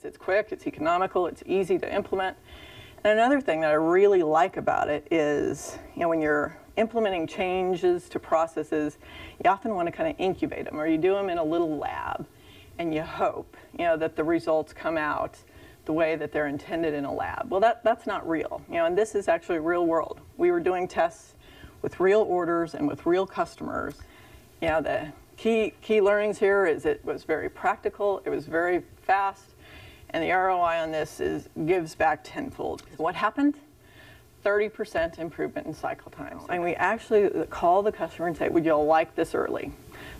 It's quick, it's economical, it's easy to implement. And another thing that I really like about it is, when you're implementing changes to processes, you often want to kind of incubate them, or you do them in a little lab, and you hope, that the results come out the way that they're intended in a lab. Well, that's not real, and this is actually real world. We were doing tests with real orders and with real customers. The key learnings here is it was very practical, it was very fast, and the ROI on this gives back tenfold. What happened? 30% improvement in cycle times. And we actually call the customer and say, would you like this early?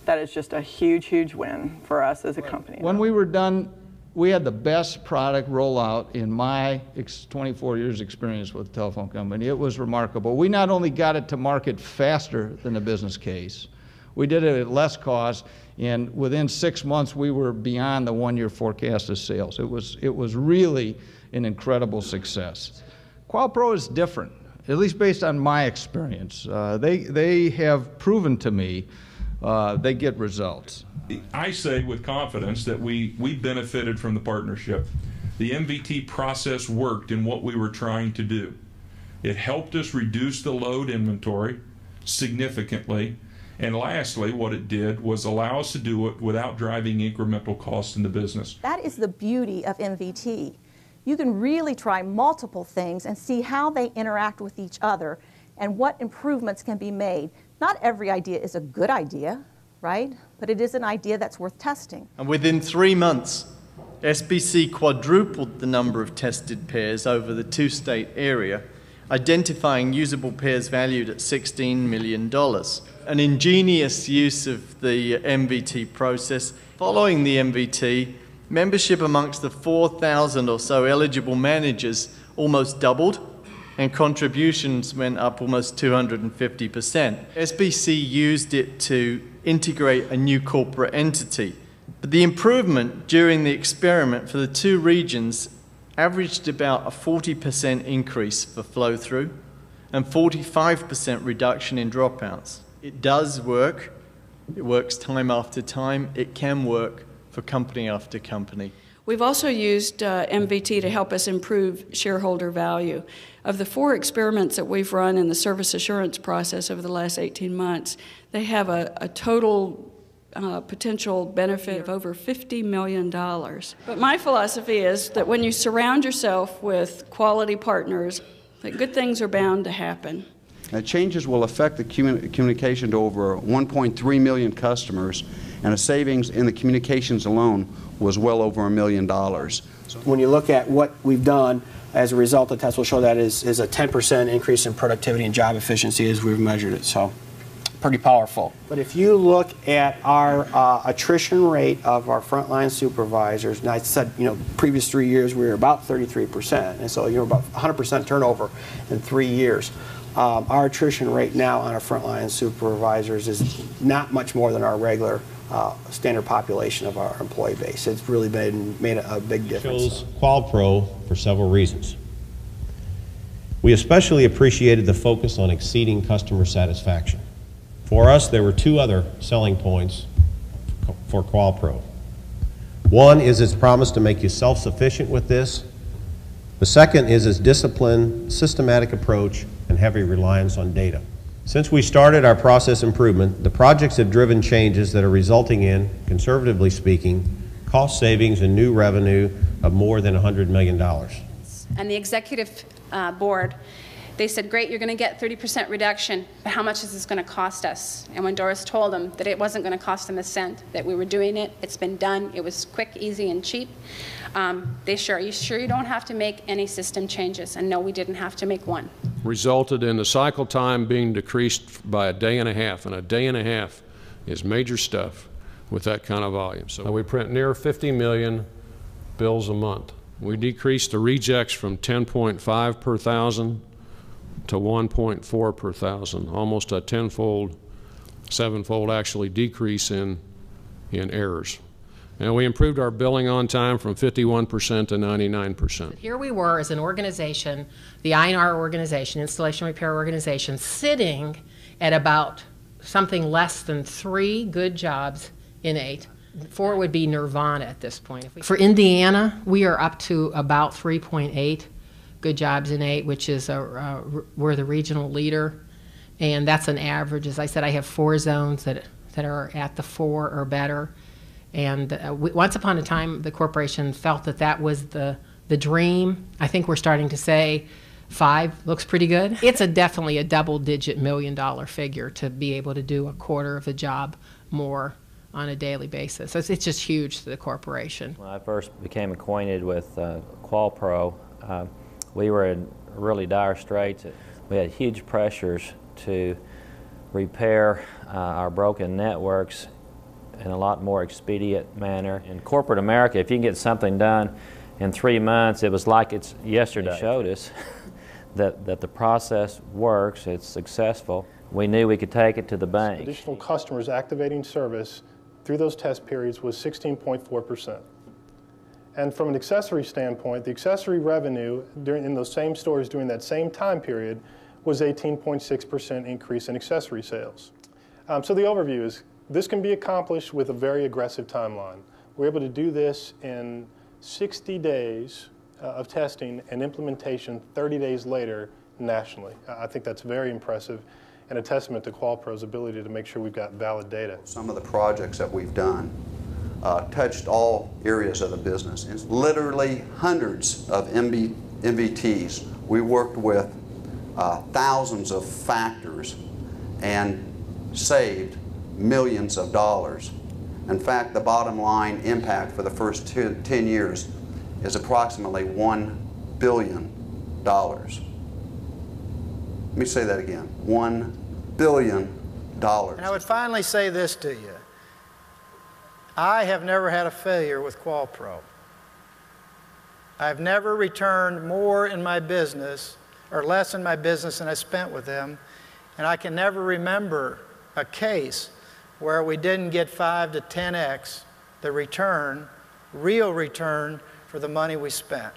That is just a huge, huge win for us as a company. When we were done, we had the best product rollout in my 24 years experience with the telephone company. It was remarkable. We not only got it to market faster than the business case, we did it at less cost, and within 6 months we were beyond the one-year forecast of sales. It was really an incredible success. QualPro is different, at least based on my experience. They have proven to me they get results. I say with confidence that we benefited from the partnership. The MVT process worked in what we were trying to do. It helped us reduce the load inventory significantly. And lastly, what it did was allow us to do it without driving incremental costs in the business. That is the beauty of MVT. You can really try multiple things and see how they interact with each other and what improvements can be made. Not every idea is a good idea, right? But it is an idea that's worth testing. And within 3 months, SBC quadrupled the number of tested pairs over the two-state area, identifying usable pairs valued at $16 million. An ingenious use of the MVT process. Following the MVT, membership amongst the 4,000 or so eligible managers almost doubled, and contributions went up almost 250%. SBC used it to integrate a new corporate entity. But the improvement during the experiment for the two regions averaged about a 40% increase for flow-through and 45% reduction in dropouts. It does work. It works time after time. It can work for company after company. We've also used MVT to help us improve shareholder value. Of the 4 experiments that we've run in the service assurance process over the last 18 months, they have a total potential benefit of over $50 million. But my philosophy is that when you surround yourself with quality partners, that good things are bound to happen. Changes will affect the communication to over 1.3 million customers, and a savings in the communications alone was well over $1 million. When you look at what we've done as a result, the test will show that is a 10% increase in productivity and job efficiency as we've measured it. So pretty powerful. But if you look at our attrition rate of our frontline supervisors, and I said, previous 3 years we were about 33%, and so you're about 100% turnover in 3 years. Our attrition rate now on our frontline supervisors is not much more than our regular standard population of our employee base. It's really made a big difference. It chose QualPro for several reasons. We especially appreciated the focus on exceeding customer satisfaction. For us, there were 2 other selling points for QualPro. One is its promise to make you self-sufficient with this. The second is its disciplined, systematic approach and heavy reliance on data. Since we started our process improvement, the projects have driven changes that are resulting in, conservatively speaking, cost savings and new revenue of more than $100 million. And the executive board, they said, great, you're going to get 30% reduction, but how much is this going to cost us? And when Doris told them that it wasn't going to cost them a cent, that we were doing it, it's been done, it was quick, easy, and cheap, they are you sure you don't have to make any system changes? And no, we didn't have to make one. Resulted in the cycle time being decreased by 1.5 days, and 1.5 days is major stuff with that kind of volume. So we print near 50 million bills a month. We decreased the rejects from 10.5 per thousand to 1.4 per thousand, almost a 10-fold, 7-fold actually decrease in errors. And we improved our billing on time from 51% to 99%. Here we were as an organization, the INR organization, Installation Repair Organization, sitting at about something less than 3 good jobs in 8 4 would be nirvana at this point. For Indiana, we are up to about 3.8 good jobs in 8, which is we're the regional leader, and that's an average. As I said, I have 4 zones that are at the 4 or better, and once upon a time, the corporation felt that that was the dream. I think we're starting to say 5 looks pretty good. It's definitely a double-digit million-dollar figure to be able to do a quarter of the job more on a daily basis. So it's just huge to the corporation. When I first became acquainted with QualPro, we were in really dire straits. We had huge pressures to repair our broken networks in a lot more expedient manner. In corporate America, if you can get something done in 3 months, it was like it's yesterday. It showed us that the process works, it's successful. We knew we could take it to the bank. Additional customers activating service through those test periods was 16.4%. And from an accessory standpoint, the accessory revenue in those same stores during that same time period was 18.6% increase in accessory sales. So the overview is this can be accomplished with a very aggressive timeline. We're able to do this in 60 days of testing and implementation 30 days later nationally. I think that's very impressive and a testament to QualPro's ability to make sure we've got valid data. Some of the projects that we've done touched all areas of the business. It's literally hundreds of MVTs. We worked with thousands of factors and saved millions of dollars. In fact, the bottom line impact for the first 10 years is approximately $1 billion. Let me say that again, $1 billion. And I would finally say this to you. I have never had a failure with QualPro. I've never returned more in my business or less in my business than I spent with them, and I can never remember a case where we didn't get 5 to 10x the return, real return, for the money we spent.